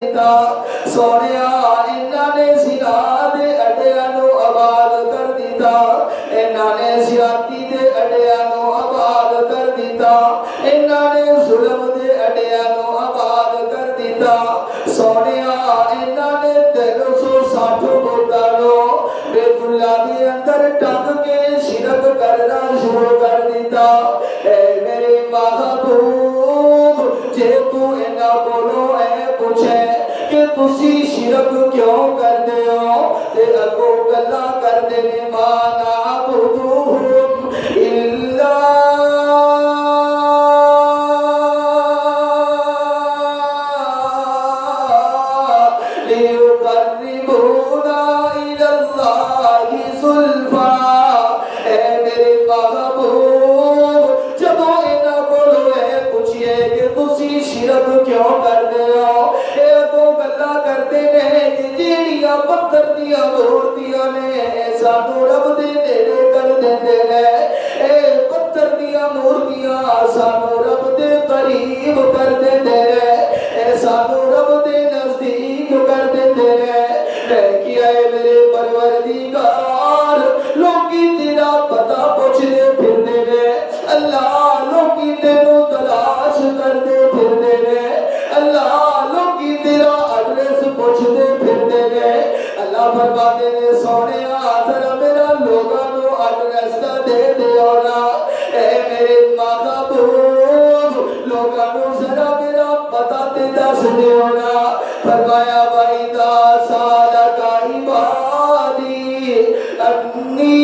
سونیا انہاں نے زنا دے اڈیاں نو آباد کر دیتا، انہاں نے زیادتی دے اڈیاں نو آباد کر دیتا، انہاں نے ظلم دے اڈیاں نو آباد کر دیتا۔ سونیا انہاں نے 360 مردارو بیت اللہ دے اندر ٹنگ کے شرک کرنا شروع کر دیتا۔ اے میرے محبوب جے تو انہاں کولوں اے پوچھے کہ تسی شرک کیوں کردے ہو تے اگوں گلاں کردے نے ما نعبدوہم الا لیقربونا الی اللہ زلفا۔ اے میرے محبوب جدوں انہاں کولوں اے پوچھئے کہ تسی شرک کیوں کردے ہو، اے تو گلاں کردے نے کہ جیڑیاں پتھر دیاں مورتیاں نے سانو رب دے نیڑے کر دیندے نے، اے پتھر دیاں مورتیاں سانو رب دے قریب کر دیندے نے، اے سانو رب دے نزدیک کر دیندے نے۔ اے کیا اے میرے پروردگار لوکی تیرا پتہ پوچھدے پھردے نے، اللہ لوکی تینوں تلاش کردے پھردے نے، اللہ لوکی تیرا ایڈریس پوچھدے پھردے نے۔ اللہ فرماتے نے سونیا ذرا میرا لوگاں نو ایڈریس دا دے دیو نا، اے میرے محبوب لوگاں نو ذرا میرا پتہ تے دس دیو نا۔ فرمایا وَإِذَا سَأَلَكَ عِبَادِي أَنِّي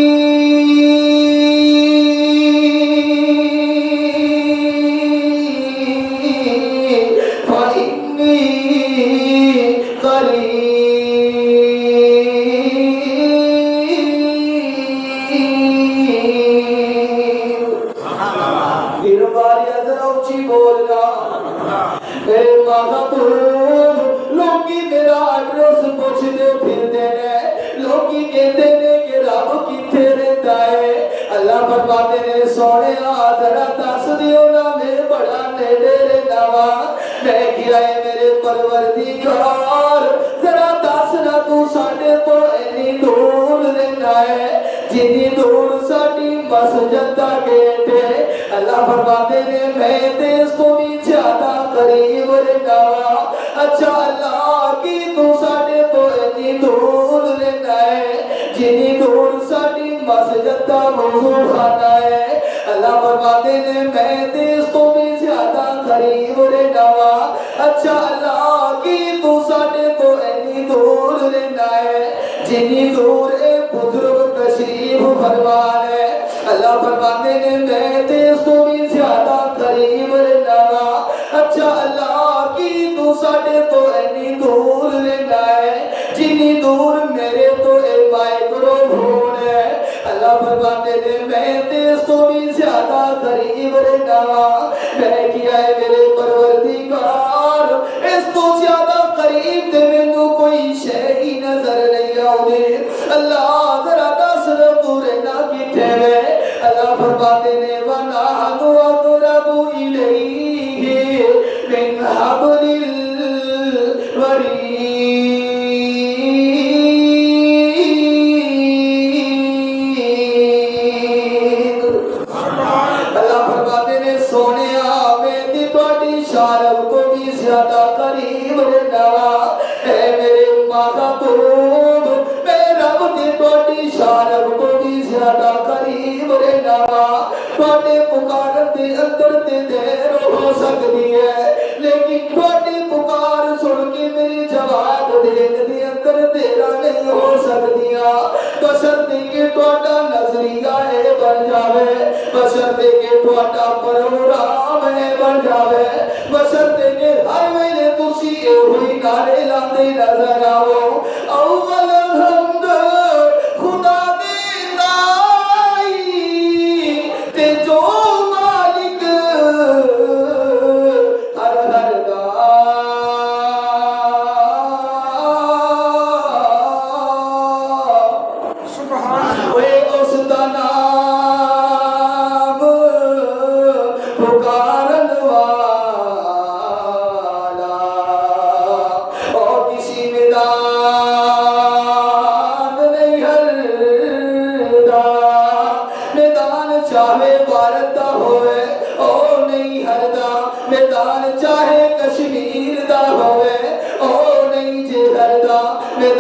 میرے محبوب لوگی میرا ایڈریس پوچھدے پھردے نے، لوگی کہتے نے کہ رب کتھے رہتا ہے۔ اللہ فرماتے نے سونیا ذرا دس دیو نا میں بڑا نیڑے رہنا وا۔ میں کیا ہے میرے پروردگار ذرا دس نا تو ساڈے تو اینی دور رہنا ہے جنی دور ساڈی مسجد دا گیٹ ہے۔ اللہ فرماتے نے میں تے اس کو بھی زیادہ قریب رہنا وا۔ اچھا اللہ کی تو ساڈے تو اینی دور رہنا ہے جنی دور ساڈی مسجد دا وضو خانہ ہے۔ اللہ فرماتے نے میں تے اس کو بھی زیادہ قریب رہنا وا۔ اچھا اللہ کی تو ساڈے تو اینی دور رہنا ہے جنی دور اے بزرگ تشریف فرمان ہے۔ اللہ فرماتے نے میں تے اس کو بھی زیادہ قریب رہنا وا۔ اچھا اللہ کی تو ساڈے تو اینی دور رہنا ہے جنی دور میرے تو اے مائکرو فون ہے۔ اللہ فرماتے نے میں تے اس کو بھی زیادہ قریب رہنا وا۔ میں کیا ہے میرے پروردگار اس تو زیادہ قریب تے مینوں کوئی شے ہی نظر نہیں آؤندی۔ اللہ ذرا دس تو رہنا کتھے وے۔ اللہ فرماتے نے وَنَحْنُ أَقْرَبُ إِلَيْهِ مِنْ حَبْلِ الْوَرِيدِ۔ اللہ فرماتے نے سونیا میں تے تہاڈی شارب کو بھی زیادہ قریب رہنا وا۔ اے میرے محبوب میں رب تے تہاڈی شارب کو بھی زیادہ قریب رہنا وا۔ تہاڈے پکارن دے اندر تے دیر ہو سکتی ہے لیکن تہاڈی پکار سن کے میرے جواب دین دے اندر دیرا نہیں ہو سکتیاں۔ بشرطے کہ تہاڈا نظریہ اے بن جاوے، بشرطے کہ تہاڈا پروگرام اے بن جاوے، بشرطے کہ ہر ویلے تسی اے ہوئی نعرے لاندے نظر آؤ اول الحمد خدا دی تائی تے جو مالک ہر ہر دا اوے اس دا نام پکارن والا